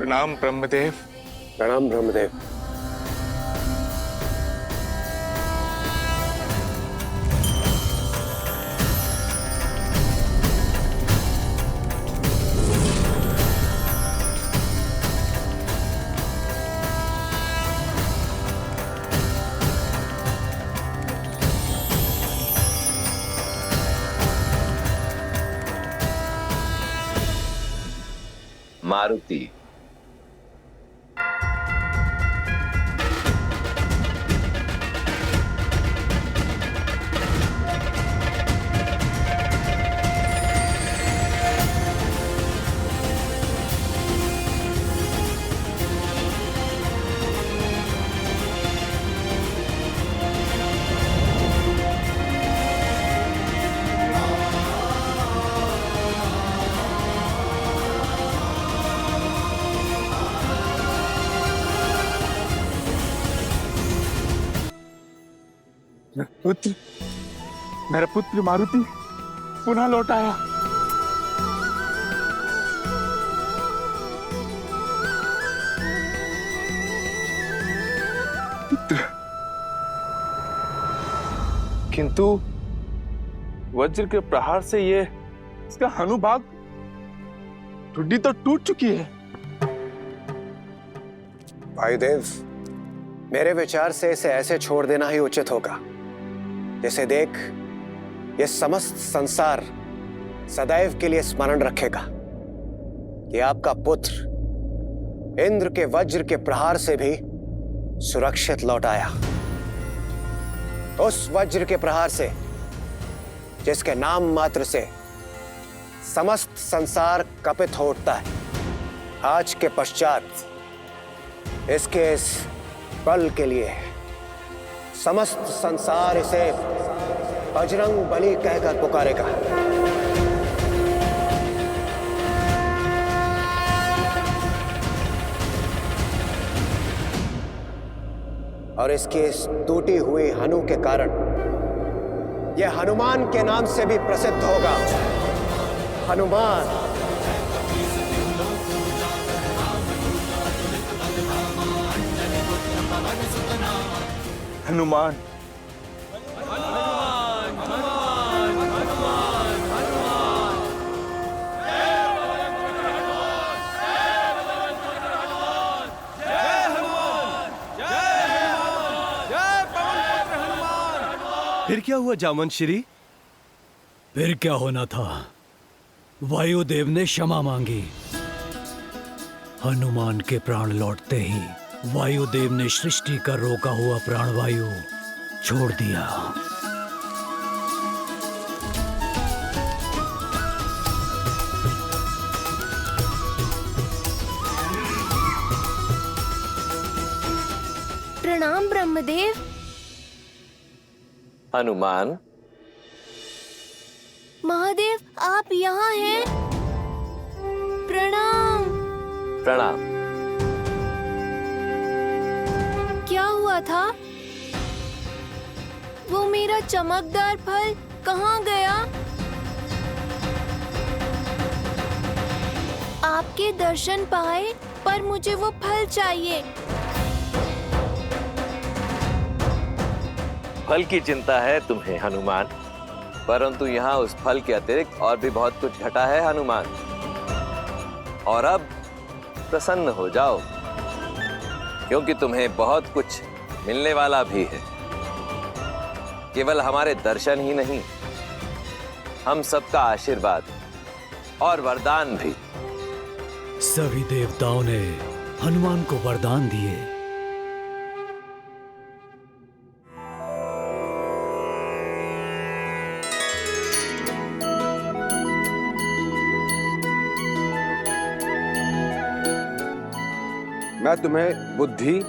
प्रणाम ब्रह्मदेव। प्रणाम ब्रह्मदेव। मारुति। पुत्र, मेरा पुत्र मारुति पुनः लौट आया। पुत्र, किंतु वज्र के प्रहार से ये इसका हनुभाग ठुड्डी तो टूट चुकी है। वायुदेव, मेरे विचार से इसे ऐसे छोड़ देना ही उचित होगा। जैसे देख, ये समस्त संसार सदैव के लिए स्मरण रखेगा कि आपका पुत्र इंद्र के वज्र के प्रहार से भी सुरक्षित लौट आया। उस वज्र के प्रहार से जिसके नाम मात्र से समस्त संसार कपित हो उठता है, आज के पश्चात इसके इस बल के लिए समस्त संसार इसे बजरंग बली कहकर पुकारेगा। और इसकी इस टूटी हुई हनु के कारण यह हनुमान के नाम से भी प्रसिद्ध होगा। हनुमान। हनुमान। फिर क्या हुआ जामवंतश्री? फिर क्या होना था? वायुदेव ने क्षमा मांगी। हनुमान के प्राण लौटते ही वायुदेव ने सृष्टि का रोका हुआ प्राणवायु छोड़ दिया। प्रणाम ब्रह्मदेव। हनुमान। महादेव, आप यहाँ हैं? प्रणाम। प्रणाम। क्या हुआ था? वो मेरा चमकदार फल कहाँ गया? आपके दर्शन पाए, पर मुझे वो फल चाहिए। फल की चिंता है तुम्हें हनुमान, परंतु यहाँ उस फल के अतिरिक्त और भी बहुत कुछ घटा है हनुमान। और अब प्रसन्न हो जाओ, क्योंकि तुम्हें बहुत कुछ मिलने वाला भी है। केवल हमारे दर्शन ही नहीं, हम सबका आशीर्वाद और वरदान भी। सभी देवताओं ने हनुमान को वरदान दिए। मैं तुम्हें बुद्धि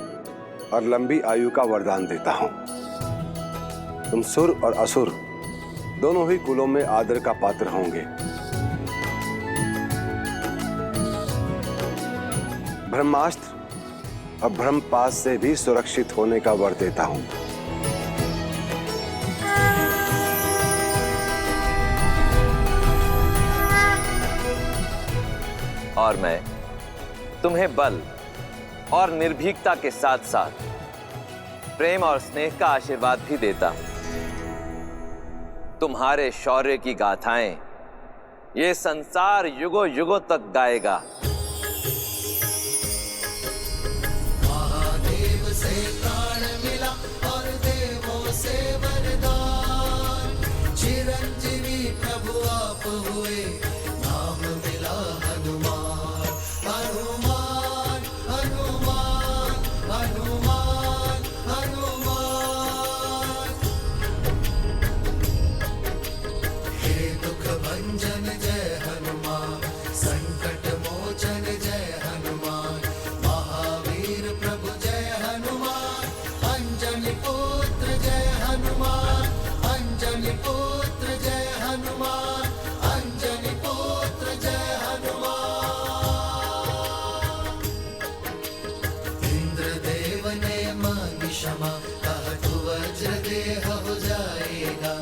और लंबी आयु का वरदान देता हूं। तुम सुर और असुर दोनों ही कुलों में आदर का पात्र होंगे। ब्रह्मास्त्र और ब्रह्मपाश से भी सुरक्षित होने का वर देता हूं। और मैं तुम्हें बल और निर्भीकता के साथ साथ प्रेम और स्नेह का आशीर्वाद भी देता। तुम्हारे शौर्य की गाथाएं ये संसार युगों युगों तक गाएगा। महादेव से प्राण मिला और देवों से वरदान, चिरंजीवी प्रभु आप हुए, नाम मिला हनुमान। हनुमान हनुमान हनुमान हनुमान, हे दुख भंजन जय हनुमान, संकट मोचन जय हनुमान, महावीर प्रभु जय हनुमान, अंजनी पुत्र जय हनुमान, अंजनी पुत्र जय हनुमान, अंजनी पुत्र जय हनुमान। इंद्रदेव ने मांगी क्षमा, कहा तू वज्र देह हो जाएगा,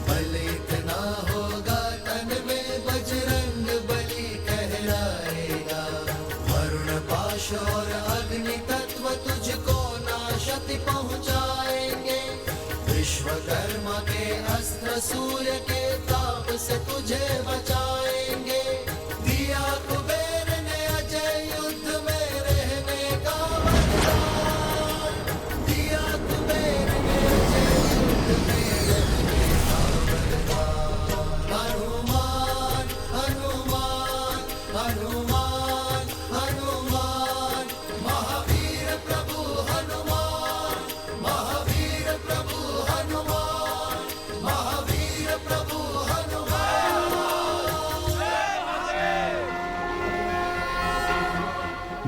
बल इतना होगा तन में बजरंग बली कहलाएगा, वरुण पाश और अग्नि तत्व तुझको नाशति पहुंचाएंगे, विश्वकर्मा के अस्त्र सूर्य के ताप से तुझे बचाएंगे, दिया कुबेर ने अजय युद्ध में रहने का वरदान, दिया कुबेर ने अजय युद्ध में रहने का वरदान। हनुमान हनुमान हनुमान हनुमान, महावीर प्रभु हनुमान, महावीर प्रभु हनुमान, महावीर प्रभु हनुमान।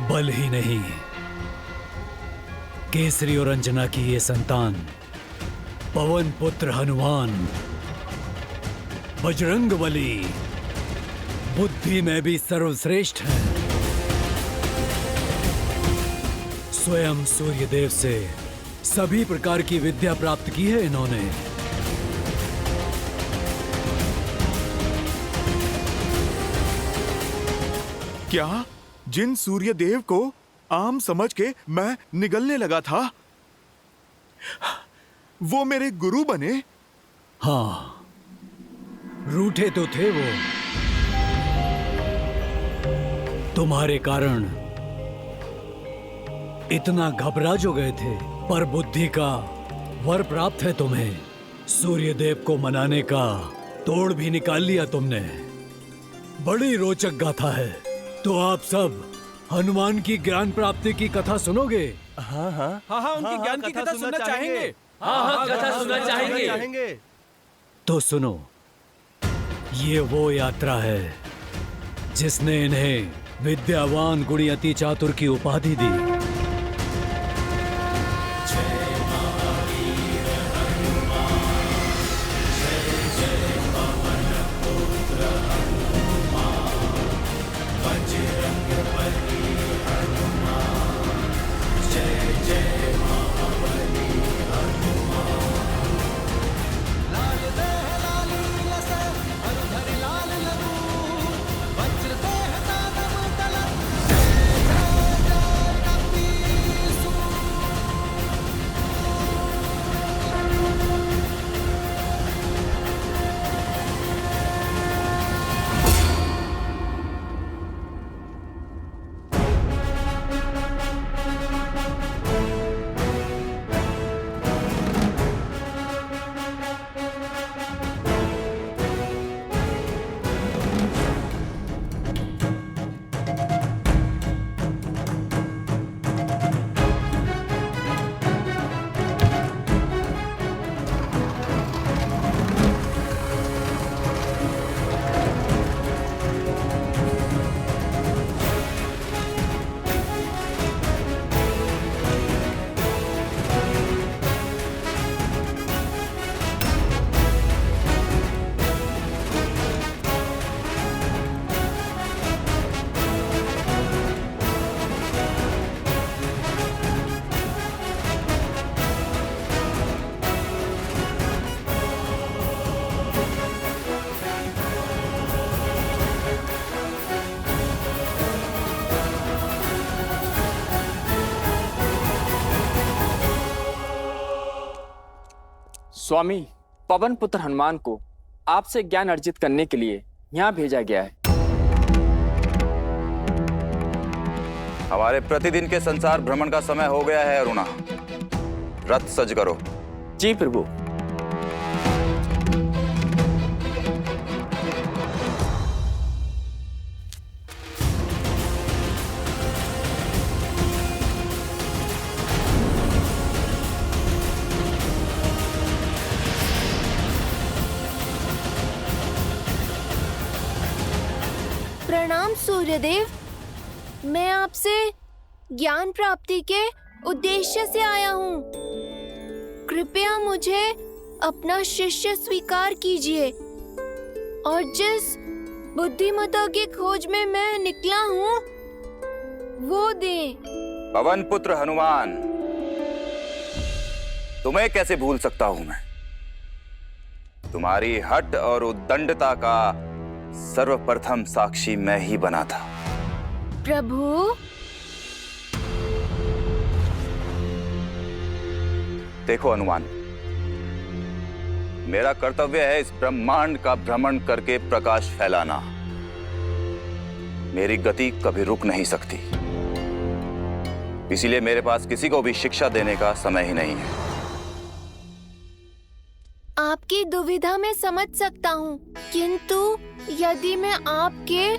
बल ही नहीं, केसरी और अंजना की ये संतान पवन पुत्र हनुमान बजरंगबली बुद्धि में भी सर्वश्रेष्ठ है। स्वयं सूर्यदेव से सभी प्रकार की विद्या प्राप्त की है इन्होंने। क्या जिन सूर्यदेव को आम समझ के मैं निगलने लगा था, वो मेरे गुरु बने? हाँ, रूठे तो थे वो, तुम्हारे कारण इतना घबरा जो गए थे, पर बुद्धि का वर प्राप्त है तुम्हें। सूर्यदेव को मनाने का तोड़ भी निकाल लिया तुमने। बड़ी रोचक गाथा है। तो आप सब हनुमान की ज्ञान प्राप्ति की कथा सुनोगे? हाँ उनकी ज्ञान की कथा सुनना चाहेंगे। हाँ कथा सुनना चाहेंगे। तो सुनो, ये वो यात्रा है जिसने इन्हें विद्यावान गुणी अति चातुर की उपाधि दी। स्वामी, पवन पुत्र हनुमान को आपसे ज्ञान अर्जित करने के लिए यहाँ भेजा गया है। हमारे प्रतिदिन के संसार भ्रमण का समय हो गया है अरुणा। रथ सज करो। जी प्रभु। प्रणाम सूर्यदेव। मैं आपसे ज्ञान प्राप्ति के उद्देश्य से आया हूँ। कृपया मुझे अपना शिष्य स्वीकार कीजिए और जिस बुद्धिमता की खोज में मैं निकला हूँ वो दें। पवन पुत्र हनुमान, तुम्हें कैसे भूल सकता हूं मैं। तुम्हारी हठ और उद्दंडता का सर्वप्रथम साक्षी मैं ही बना था। प्रभु, देखो हनुमान, मेरा कर्तव्य है इस ब्रह्मांड का भ्रमण करके प्रकाश फैलाना। मेरी गति कभी रुक नहीं सकती, इसीलिए मेरे पास किसी को भी शिक्षा देने का समय ही नहीं है। आपकी दुविधा में समझ सकता हूँ, किंतु यदि मैं आपके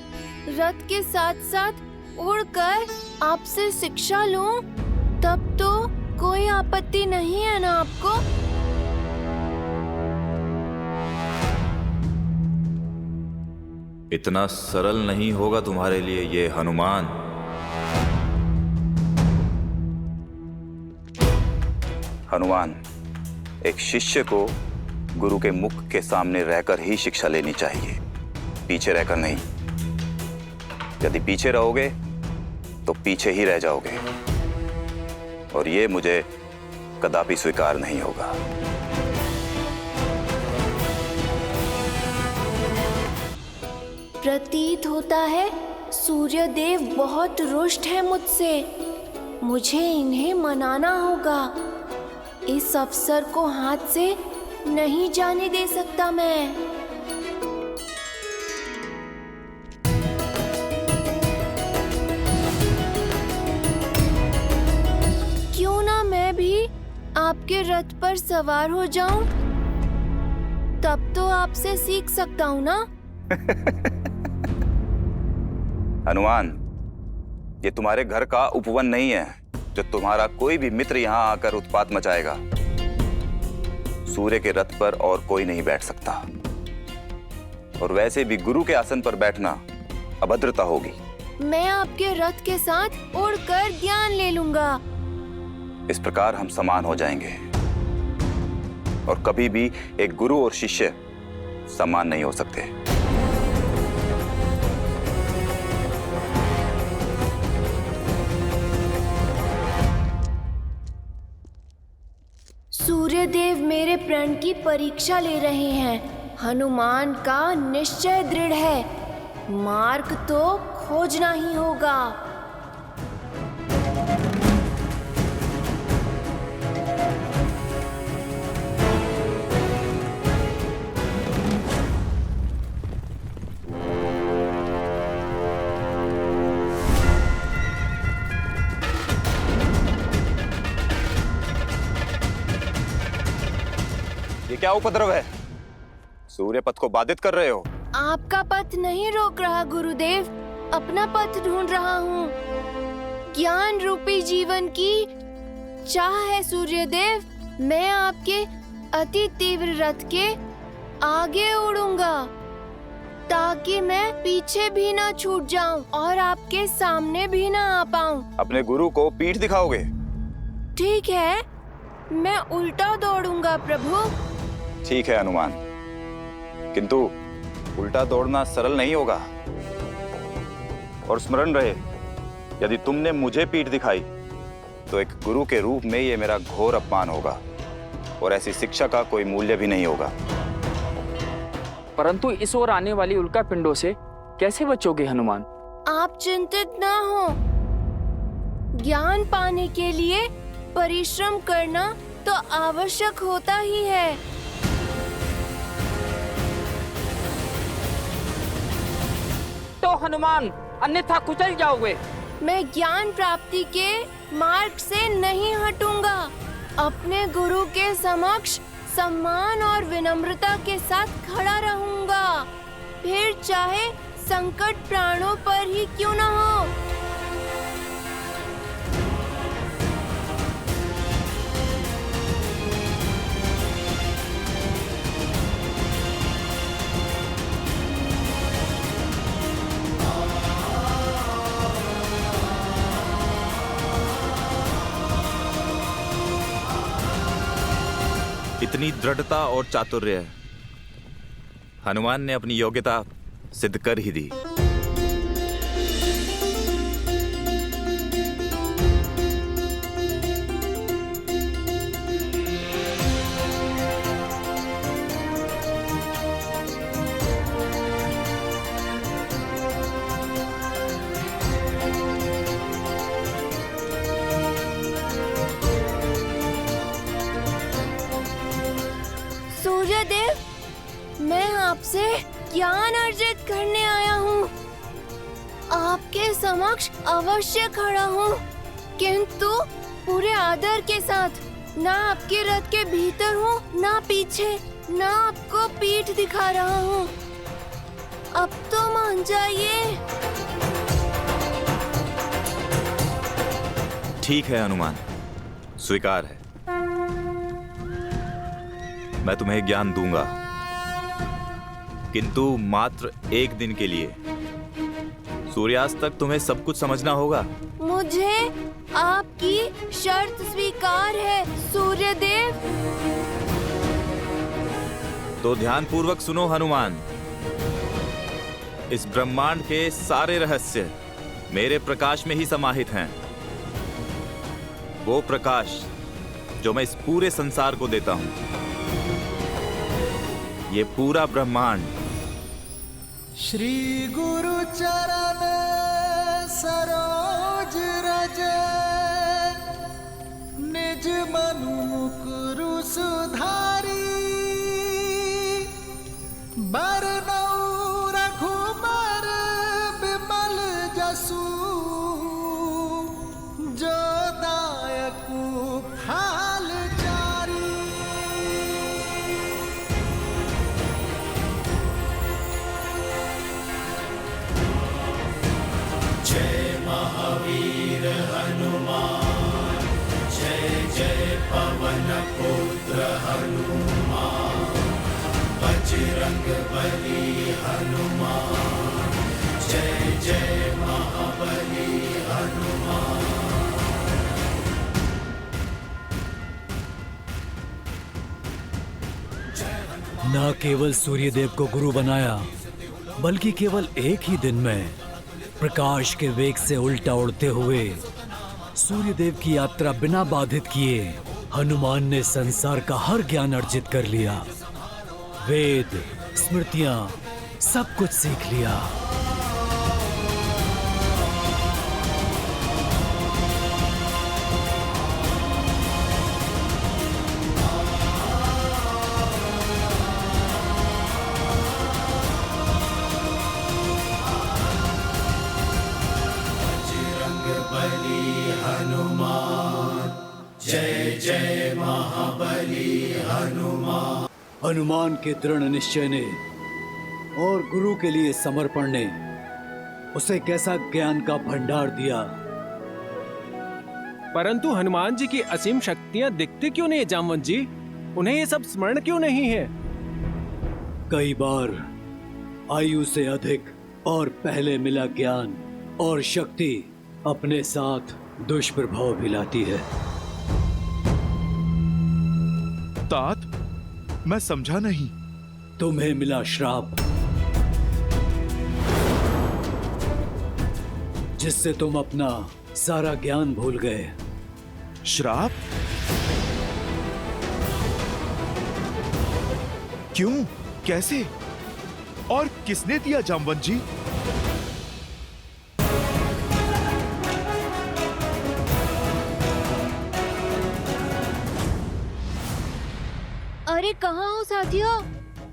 रथ के साथ साथ उड़कर आपसे शिक्षा लूं, तब तो कोई आपत्ति नहीं है ना आपको? इतना सरल नहीं होगा तुम्हारे लिए ये हनुमान। हनुमान, एक शिष्य को गुरु के मुख के सामने रहकर ही शिक्षा लेनी चाहिए, पीछे रहकर नहीं। यदि पीछे रहोगे तो पीछे ही रह जाओगे, और ये मुझे कदापि स्वीकार नहीं होगा। प्रतीत होता है सूर्यदेव बहुत रुष्ट है मुझसे। मुझे इन्हें मनाना होगा। इस अवसर को हाथ से नहीं जाने दे सकता मैं। क्यों ना मैं भी आपके रथ पर सवार हो जाऊं? तब तो आपसे सीख सकता हूं ना। हनुमान, ये तुम्हारे घर का उपवन नहीं है जो तुम्हारा कोई भी मित्र यहाँ आकर उत्पात मचाएगा। सूर्य के रथ पर और कोई नहीं बैठ सकता, और वैसे भी गुरु के आसन पर बैठना अभद्रता होगी। मैं आपके रथ के साथ उड़कर ज्ञान ले लूंगा। इस प्रकार हम समान हो जाएंगे, और कभी भी एक गुरु और शिष्य समान नहीं हो सकते। सूर्यदेव मेरे प्रण की परीक्षा ले रहे हैं। हनुमान का निश्चय दृढ़ है, मार्ग तो खोजना ही होगा। ये क्या उपद्रव है? सूर्य पथ को बाधित कर रहे हो। आपका पथ नहीं रोक रहा गुरुदेव, अपना पथ ढूंढ रहा हूँ। ज्ञान रूपी जीवन की चाह है सूर्यदेव। मैं आपके अति तीव्र रथ के आगे उड़ूंगा, ताकि मैं पीछे भी ना छूट जाऊं और आपके सामने भी ना आ पाऊं। अपने गुरु को पीठ दिखाओगे? ठीक है, मैं उल्टा दौड़ूंगा प्रभु। ठीक है हनुमान, किंतु उल्टा दौड़ना सरल नहीं होगा। और स्मरण रहे, यदि तुमने मुझे पीठ दिखाई तो एक गुरु के रूप में ये मेरा घोर अपमान होगा, और ऐसी शिक्षा का कोई मूल्य भी नहीं होगा। परंतु इस ओर आने वाली उल्का पिंडों से कैसे बचोगे हनुमान? आप चिंतित ना हो। ज्ञान पाने के लिए परिश्रम करना तो आवश्यक होता ही है। हनुमान, अन्यथा कुचल जाओगे। मैं ज्ञान प्राप्ति के मार्ग से नहीं हटूंगा। अपने गुरु के समक्ष सम्मान और विनम्रता के साथ खड़ा रहूंगा, फिर चाहे संकट प्राणों पर ही क्यों न हो। इतनी दृढ़ता और चातुर्य हनुमान ने अपनी योग्यता सिद्ध कर ही दी। सूर्यदेव, मैं आपसे ज्ञान अर्जित करने आया हूँ। आपके समक्ष अवश्य खड़ा हूँ, किंतु पूरे आदर के साथ। ना आपके रथ के भीतर हूँ, ना पीछे, ना आपको पीठ दिखा रहा हूँ। अब तो मान जाइए। ठीक है हनुमान, स्वीकार है। मैं तुम्हें ज्ञान दूंगा, किंतु मात्र एक दिन के लिए। सूर्यास्त तक तुम्हें सब कुछ समझना होगा। मुझे आपकी शर्त स्वीकार है सूर्यदेव। तो ध्यानपूर्वक सुनो हनुमान। इस ब्रह्मांड के सारे रहस्य मेरे प्रकाश में ही समाहित हैं। वो प्रकाश जो मैं इस पूरे संसार को देता हूं। ये पूरा ब्रह्मांड श्री गुरु चरण सरोज रज, निज मनु मुकुरु सुधारी। बरनऊ रघुबर बिमल जसु, जो दायकु फाल चारी। जय महावीर हनुमान, जय जय पवन पुत्र हनुमान। बजरंग बली हनुमान, जय जय महाबली हनुमान। न केवल सूर्यदेव को गुरु बनाया, बल्कि केवल एक ही दिन में प्रकाश के वेग से उल्टा उड़ते हुए सूर्यदेव की यात्रा बिना बाधित किए हनुमान ने संसार का हर ज्ञान अर्जित कर लिया। वेद, स्मृतियां, सब कुछ सीख लिया। बली हनुमान, जय जय महाबली हनुमान। हनुमान के दृढ़ निश्चय ने और गुरु के लिए समर्पण ने उसे कैसा ज्ञान का भंडार दिया। परंतु हनुमान जी की असीम शक्तियां दिखती क्यों नहीं, जामवंत जी? उन्हें ये सब स्मरण क्यों नहीं है? कई बार आयु से अधिक और पहले मिला ज्ञान और शक्ति अपने साथ दुष्प्रभाव भी लाती है। तात, मैं समझा नहीं। तुम्हें मिला श्राप, जिससे तुम अपना सारा ज्ञान भूल गए। श्राप? क्यों? कैसे? और किसने दिया जामवंत जी? अरे कहाँ हो साथियों?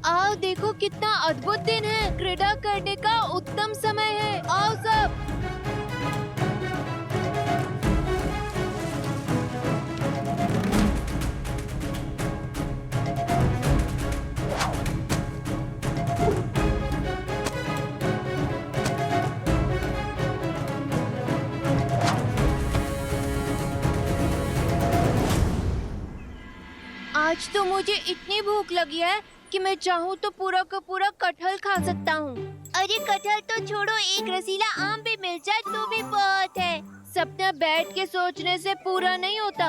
आओ देखो कितना अद्भुत दिन है, क्रीड़ा करने का उत्तम समय है। आओ सब। आज तो मुझे इतनी भूख लगी है कि मैं चाहूँ तो पूरा का पूरा कटहल खा सकता हूँ। अरे कटहल तो छोड़ो, एक रसीला आम भी मिल जाए तो भी बहुत है। सपना बैठ के सोचने से पूरा नहीं होता।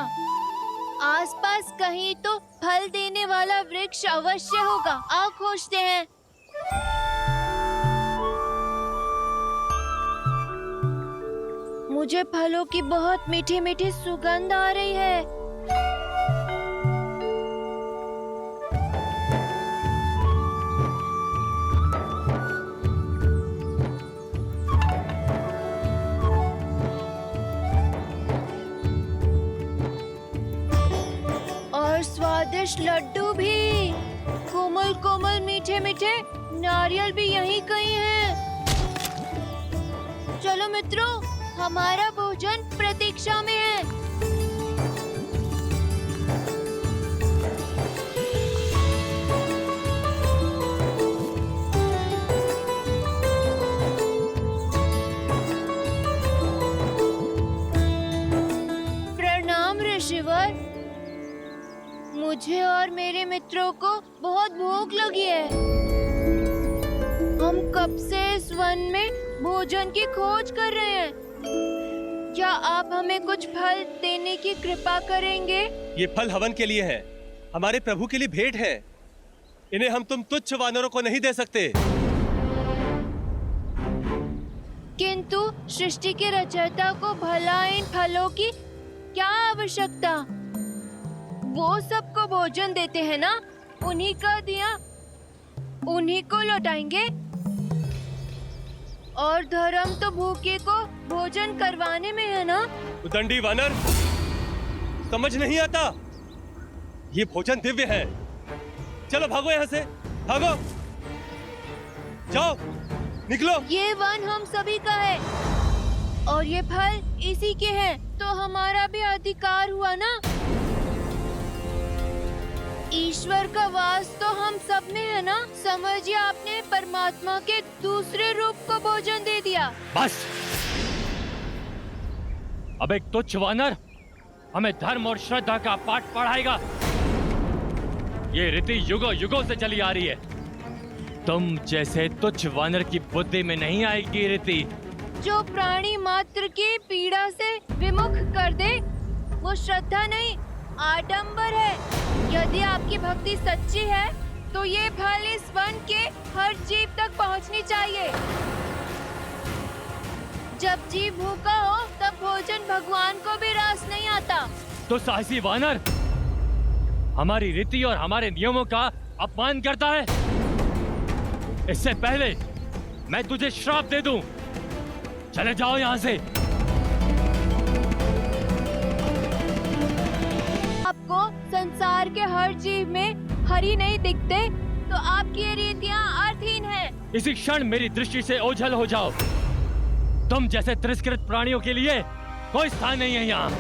आसपास कहीं तो फल देने वाला वृक्ष अवश्य होगा। आओ खोजते हैं। मुझे फलों की बहुत मीठी मीठी सुगंध आ रही है। स्वादिष्ट लड्डू भी, कोमल कोमल मीठे मीठे नारियल भी यहीं कहीं हैं। चलो मित्रों, हमारा भोजन प्रतीक्षा में है। प्रणाम ऋषिवर। मुझे और मेरे मित्रों को बहुत भूख लगी है। हम कब से इस वन में भोजन की खोज कर रहे हैं। क्या आप हमें कुछ फल देने की कृपा करेंगे? ये फल हवन के लिए है, हमारे प्रभु के लिए भेंट है। इन्हें हम तुम तुच्छ वानरों को नहीं दे सकते। किंतु सृष्टि के रचयिता को भला इन फलों की क्या आवश्यकता? वो सबको भोजन देते हैं ना, उन्हीं का दिया उन्हीं को लौटाएंगे। और धर्म तो भूखे को भोजन करवाने में है ना। उदंडी वानर, समझ नहीं आता। ये भोजन दिव्य है। चलो भागो यहाँ से, भागो, जाओ, निकलो। ये वन हम सभी का है और ये फल इसी के हैं, तो हमारा भी अधिकार हुआ ना। ईश्वर का वास तो हम सब में है ना। समझिए आपने परमात्मा के दूसरे रूप को भोजन दे दिया। बस। अब एक तुच्छ वानर हमें धर्म और श्रद्धा का पाठ पढ़ाएगा। ये रीति युगों युगों से चली आ रही है। तुम जैसे तुच्छ वानर की बुद्धि में नहीं आएगी रीति। जो प्राणी मात्र की पीड़ा से विमुख कर दे, वो श्रद्धा नहीं, आडंबर है। यदि आपकी भक्ति सच्ची है तो ये फल इस वन के हर जीव तक पहुंचनी चाहिए। जब जीव भूखा हो तब भोजन भगवान को भी रास नहीं आता। तो साहसी वानर हमारी रीति और हमारे नियमों का अपमान करता है। इससे पहले मैं तुझे श्राप दे दूं। चले जाओ यहाँ से। आपको संसार के हर जीव में हरि नहीं दिखते तो आपकी ये रीतियाँ अर्थहीन हैं। इसी क्षण मेरी दृष्टि से ओझल हो जाओ। तुम जैसे तिरस्कृत प्राणियों के लिए कोई स्थान नहीं है यहाँ।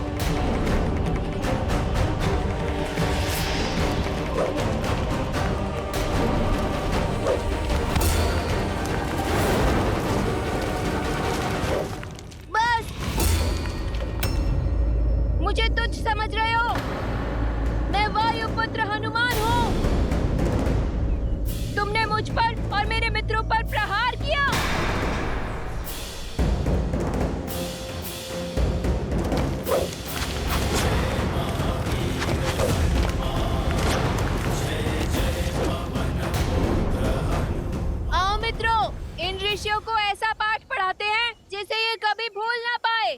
बस, मुझे तुच्छ समझ रहे हो? मैं वायुपुत्र हनुमान हूँ। तुमने मुझ पर और मेरे मित्रों पर प्रहार किया। आओ मित्रों, इन ऋषियों को ऐसा पाठ पढ़ाते हैं जिसे ये कभी भूल ना पाए।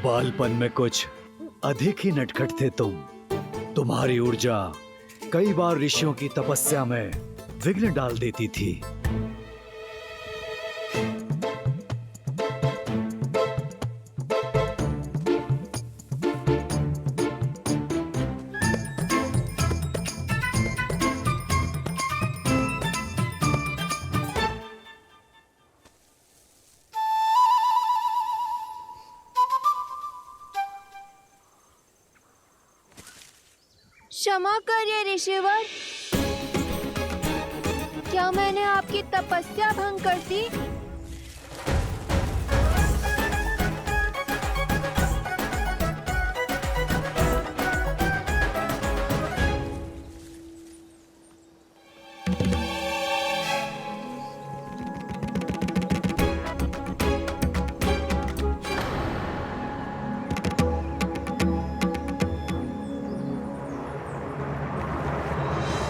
बालपन में कुछ अधिक ही नटखट थे तुम। तुम्हारी ऊर्जा कई बार ऋषियों की तपस्या में विघ्न डाल देती थी। क्षमा करिए ऋषिवर, क्या मैंने आपकी तपस्या भंग कर दी?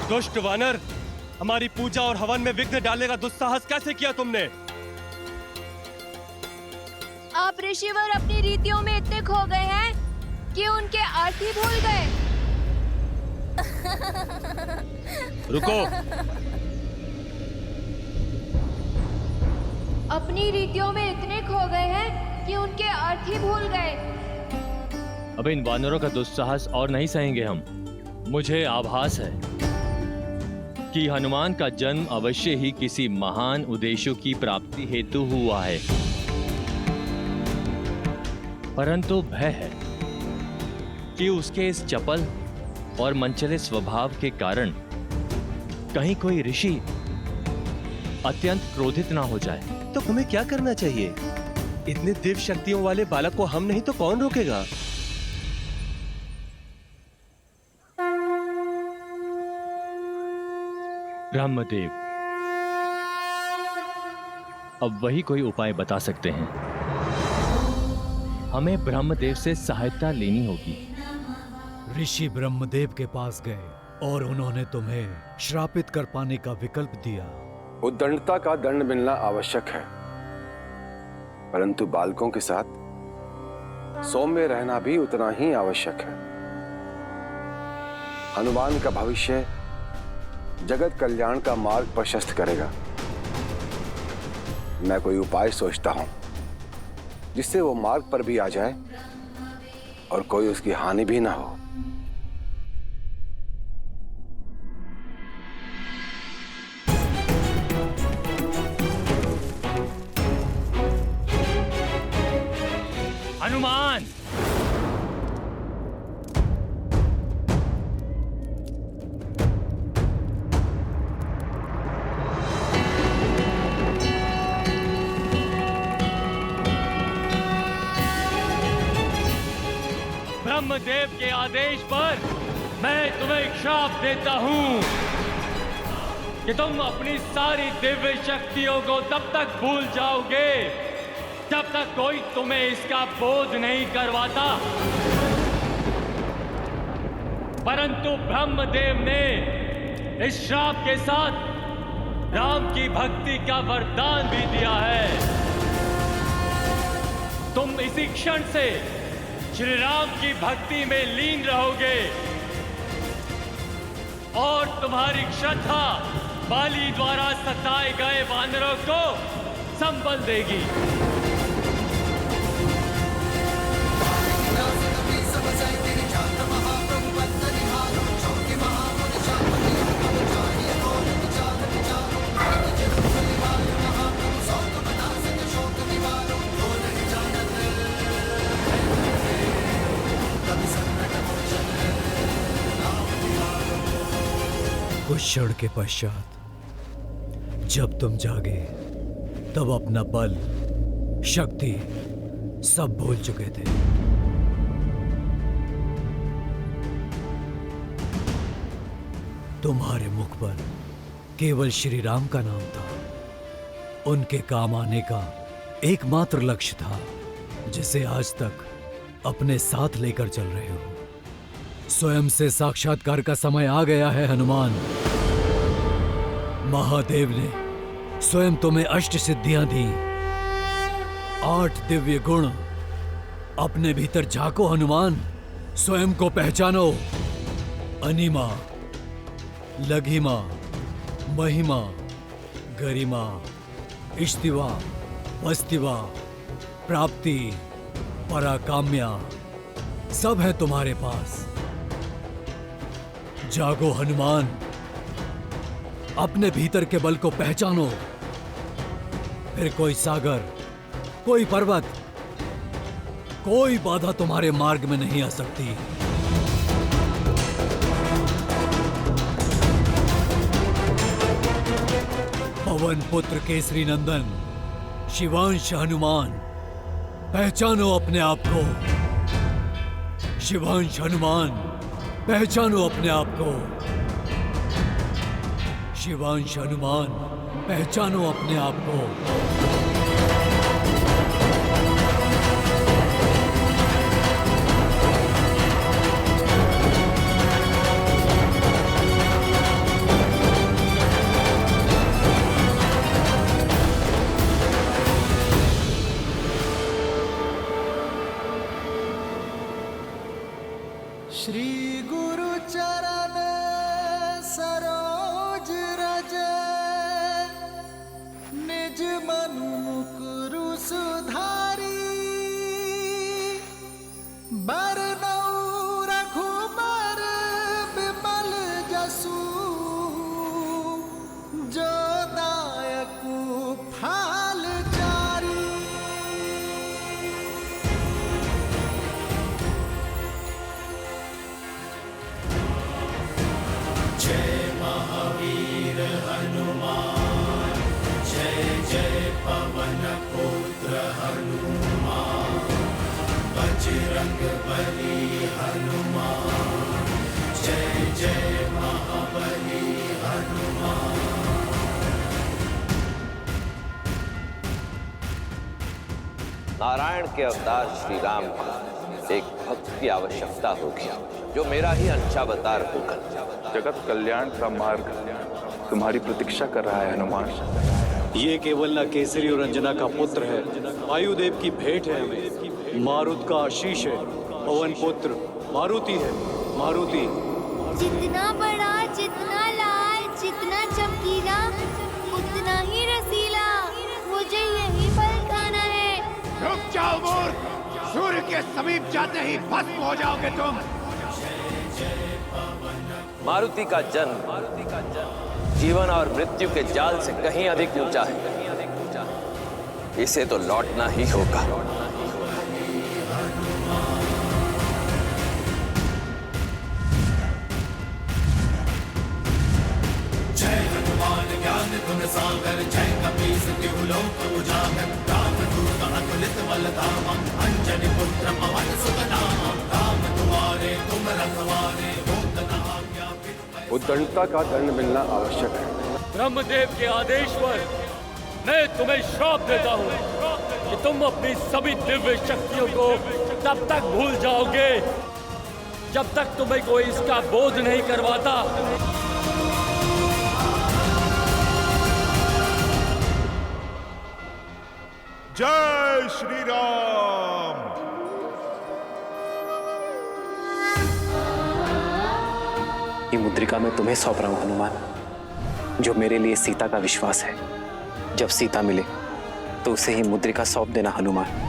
दुष्ट वानर, हमारी पूजा और हवन में विघ्न डालने का दुस्साहस कैसे किया तुमने? आप ऋषिवर अपनी रीतियों में इतने खो गए हैं कि उनके अर्थ ही भूल गए। रुको। अपनी रीतियों में इतने खो गए हैं कि उनके अर्थ ही भूल गए। अब इन वानरों का दुस्साहस और नहीं सहेंगे हम। मुझे आभास है कि हनुमान का जन्म अवश्य ही किसी महान उद्देश्यों की प्राप्ति हेतु हुआ है, परंतु भय है कि उसके इस चपल और मनचले स्वभाव के कारण कहीं कोई ऋषि अत्यंत क्रोधित ना हो जाए। तो हमें क्या करना चाहिए? इतने दिव्य शक्तियों वाले बालक को हम नहीं तो कौन रोकेगा? ब्रह्मदेव अब वही कोई उपाय बता सकते हैं। हमें ब्रह्मदेव से सहायता लेनी होगी। ऋषि ब्रह्मदेव के पास गए और उन्होंने तुम्हें श्रापित कर पाने का विकल्प दिया। उद्दंडता का दंड मिलना आवश्यक है, परंतु बालकों के साथ सौम्य रहना भी उतना ही आवश्यक है। हनुमान का भविष्य जगत कल्याण का मार्ग प्रशस्त करेगा। मैं कोई उपाय सोचता हूं जिससे वो मार्ग पर भी आ जाए और कोई उसकी हानि भी ना हो। हनुमान, ब्रह्मदेव के आदेश पर मैं तुम्हें श्राप देता हूं कि तुम अपनी सारी दिव्य शक्तियों को तब तक भूल जाओगे जब तक कोई तुम्हें इसका बोध नहीं करवाता। परंतु ब्रह्मदेव ने इस श्राप के साथ राम की भक्ति का वरदान भी दिया है। तुम इसी क्षण से श्री राम की भक्ति में लीन रहोगे और तुम्हारी श्रद्धा बाली द्वारा सताए गए वानरों को संबल देगी। कुछ क्षण के पश्चात जब तुम जागे तब अपना बल, शक्ति सब भूल चुके थे। तुम्हारे मुख पर केवल श्री राम का नाम था। उनके काम आने का एकमात्र लक्ष्य था जिसे आज तक अपने साथ लेकर चल रहे हो। स्वयं से साक्षात्कार का समय आ गया है हनुमान। महादेव ने स्वयं तुम्हें अष्ट सिद्धियां दी, 8 दिव्य गुण अपने भीतर झांको हनुमान, स्वयं को पहचानो। अनिमा, लघिमा, महिमा, गरिमा, इष्टिवा, वस्तिवा, प्राप्ति, पराकाम्या सब है तुम्हारे पास। जागो हनुमान, अपने भीतर के बल को पहचानो। फिर कोई सागर, कोई पर्वत, कोई बाधा तुम्हारे मार्ग में नहीं आ सकती। पवन पुत्र केसरी नंदन, शिवांश हनुमान, पहचानो अपने आप को। शिवांश हनुमान, पहचानो अपने आप को। शिवांश हनुमान, पहचानो अपने आप को। श्री गुरु चरण सरोज रज, निज मनु मुकुरु सुधारी। बरनउँ रघुबर बिमल जसु, जो दायकु फल चारी। जय महावीर हनुमान, जय जय पवन पुत्र हनुमान। बजरंग बली हनुमान, जय जय महाबली हनुमान। नारायण के अवतार श्री राम को एक भक्त की आवश्यकता होगी, जो मेरा ही अंशावतार होकर जगत कल्याण का मार्ग तुम्हारी प्रतीक्षा कर रहा है हनुमान। ये केवल न केसरी और अंजना का पुत्र है, वायुदेव की भेंट है हमें। मारुत का आशीष है, पवन पुत्र मारुति है, मारुति। जितना बड़ा, जितना लाल, जितना चमकीला, उतना ही रसीला। मुझे यही फल खाना है। रुक जाओ मूर्ख, सूर्य के समीप जाते ही भस्म हो जाओगे तुम। मारुति का जन्म जीवन और मृत्यु के जाल से कहीं अधिक ऊंचा है। इसे तो लौटना ही होगा। जय हनुमान ज्ञान गुण सागर, जय कपीस तिहु लोक उजागर। रामदूत अतुलित बल धामा, अंजनी पुत्र पवन सुत नामा। राम दुआरे तुम रखवारे, उद्दंडता का दंड मिलना आवश्यक है। ब्रह्मदेव के आदेश पर मैं तुम्हें श्राप देता हूँ कि तुम अपनी सभी दिव्य शक्तियों को तब तक भूल जाओगे जब तक तुम्हें कोई इसका बोध नहीं करवाता। जय श्री राम। ये मुद्रिका मैं तुम्हें सौंप रहा हूं हनुमान, जो मेरे लिए सीता का विश्वास है। जब सीता मिले तो उसे ही मुद्रिका सौंप देना हनुमान।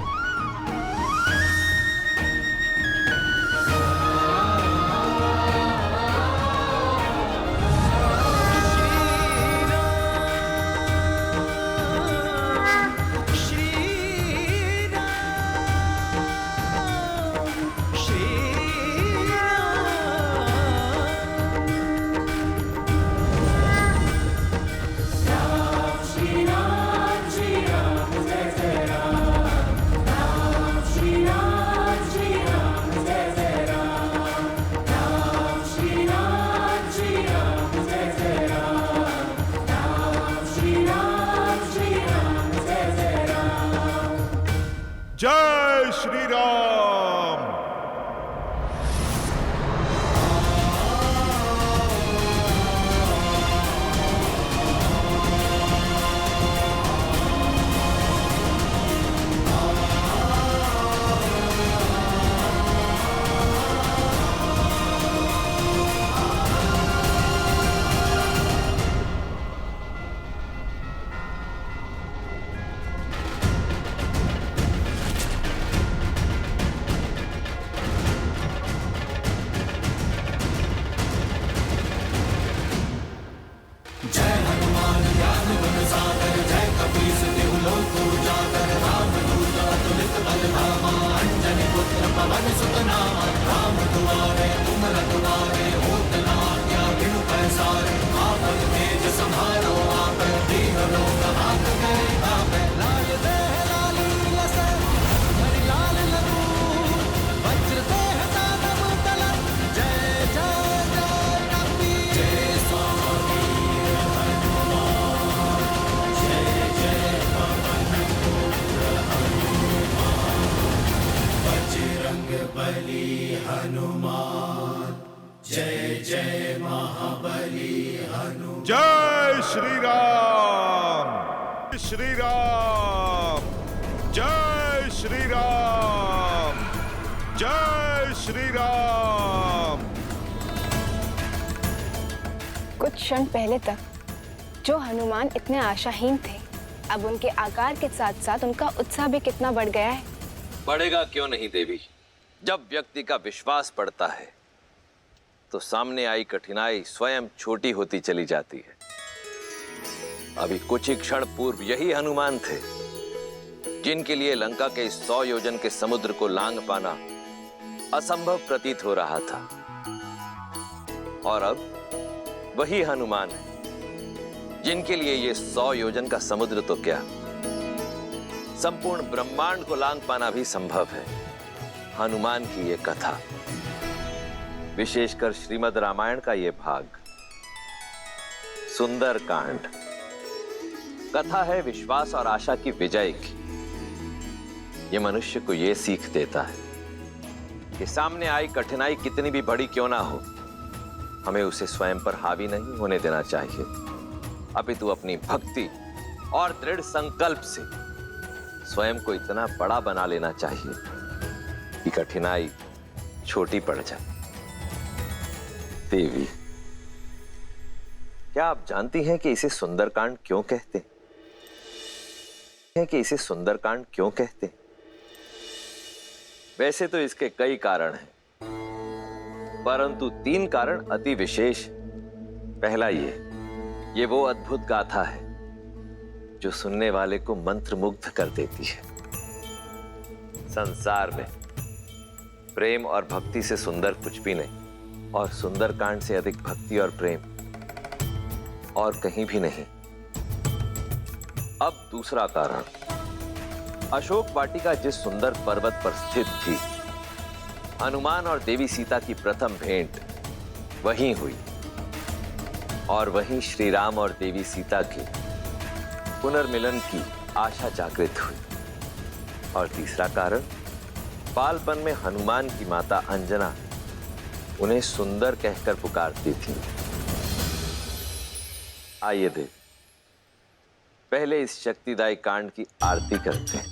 जय श्री राम। पवन सुत नामा, राम दुआरे तुम रखवारे, होत न आज्ञा बिनु पैसारे, आपन तेज संहारो आप, दीन लोक हाथ गए कापे। लाल देह लाली लसे, हरि लाल लहू, वज्र देह दानव तलर, जय जय जय कपीर। जय स्वामी हनुमान, जय जय पवन पुत्र हनुमान, बजरंग बली हनुमान, जय जय महाबली हनुमान। जय श्री राम, श्री राम, जय श्री राम, जय श्री राम। कुछ क्षण पहले तक जो हनुमान इतने आशाहीन थे, अब उनके आकार के साथ साथ उनका उत्साह भी कितना बढ़ गया है। बढ़ेगा क्यों नहीं देवी? जब व्यक्ति का विश्वास बढ़ता है तो सामने आई कठिनाई स्वयं छोटी होती चली जाती है। अभी कुछ ही क्षण पूर्व यही हनुमान थे जिनके लिए लंका के 100 योजन के समुद्र को लांघ पाना असंभव प्रतीत हो रहा था, और अब वही हनुमान है जिनके लिए ये 100 योजन का समुद्र तो क्या, संपूर्ण ब्रह्मांड को लांघ पाना भी संभव है। हनुमान की ये कथा, विशेषकर श्रीमद् रामायण का ये भाग, सुंदर कांड, कथा है विश्वास और आशा की विजय की। ये मनुष्य को ये सीख देता है कि सामने आई कठिनाई कितनी भी बड़ी क्यों ना हो, हमें उसे स्वयं पर हावी नहीं होने देना चाहिए, अपितु अपनी भक्ति और दृढ़ संकल्प से स्वयं को इतना बड़ा बना लेना चाहिए कि कठिनाई छोटी पड़ जाए। देवी, क्या आप जानती हैं कि इसे सुंदरकांड क्यों कहते हैं? इसे सुंदरकांड क्यों कहते हैं? वैसे तो इसके कई कारण हैं, परंतु 3 कारण अति विशेष। पहला ये वो अद्भुत गाथा है जो सुनने वाले को मंत्रमुग्ध कर देती है। संसार में प्रेम और भक्ति से सुंदर कुछ भी नहीं, और सुंदरकांड से अधिक भक्ति और प्रेम और कहीं भी नहीं। अब दूसरा कारण, अशोक वाटिका जिस सुंदर पर्वत पर स्थित थी, हनुमान और देवी सीता की प्रथम भेंट वहीं हुई, और वहीं श्री राम और देवी सीता के पुनर्मिलन की आशा जागृत हुई। और तीसरा कारण, बालपन में हनुमान की माता अंजना उन्हें सुंदर कहकर पुकारती थी। आइए देव, पहले इस शक्तिदायी कांड की आरती करते हैं।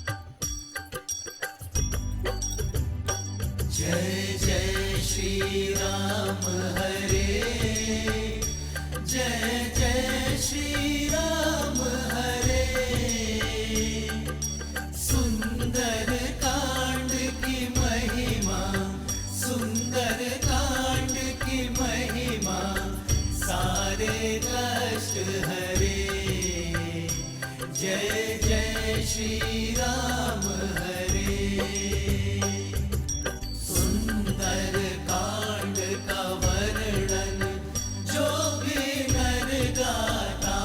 जय जय श्री राम हरे, जय जय श्री राम हरे, सुंदर कांड की महिमा, सुंदर कांड की महिमा, सारे कष्ट हरे। जय जय श्री राम हरे, सुंदर कांड का वर्णन जो भी नर गाता,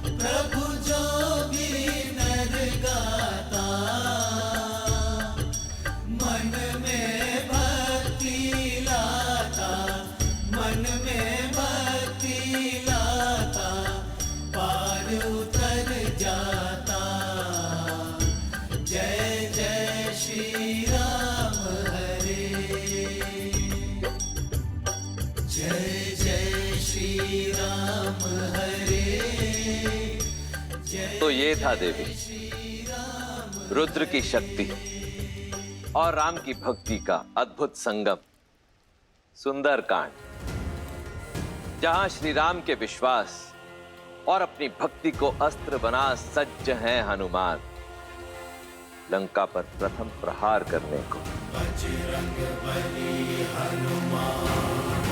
प्रभु जो भी नर गाता, मन में भक्ति लाता, मन में भक्ति लाता, पार उतर जाता। जय जय श्री राम हरे, जय जय श्री राम हरे। तो ये था देवी, रुद्र की शक्ति और राम की भक्ति का अद्भुत संगम, सुंदरकांड, जहां श्री राम के विश्वास और अपनी भक्ति को अस्त्र बना सज्ज हैं हनुमान, लंका पर प्रथम प्रहार करने को। बजरंग बली हनुमान,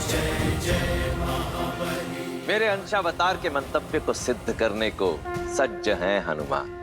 जय जय महाबली। मेरे अंशावतार के मंतव्य को सिद्ध करने को सज्ज हैं हनुमान।